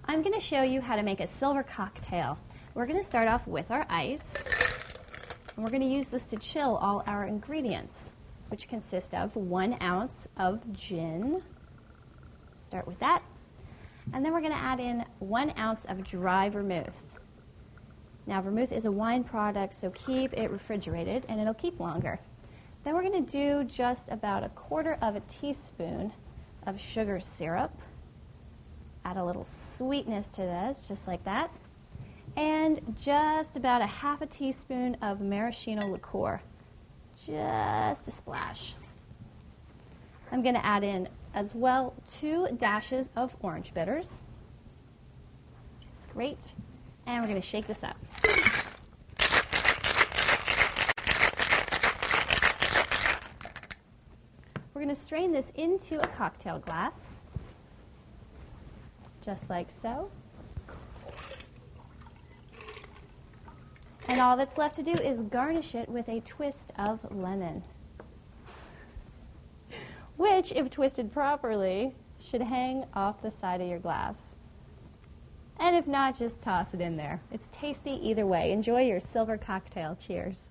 I'm going to show you how to make a silver cocktail. We're going to start off with our ice, and we're going to use this to chill all our ingredients, which consist of 1 ounce of gin. Start with that. And then we're going to add in 1 ounce of dry vermouth. Now, vermouth is a wine product, so keep it refrigerated, and it'll keep longer. Then we're going to do just about 1/4 teaspoon of sugar syrup. Add a little sweetness to this, just like that. And just about 1/2 teaspoon of maraschino liqueur. Just a splash. I'm going to add in as well 2 dashes of orange bitters. Great. And we're going to shake this up. We're going to strain this into a cocktail glass, just like so. And all that's left to do is garnish it with a twist of lemon, which, if twisted properly, should hang off the side of your glass. And if not, just toss it in there. It's tasty either way. Enjoy your silver cocktail. Cheers.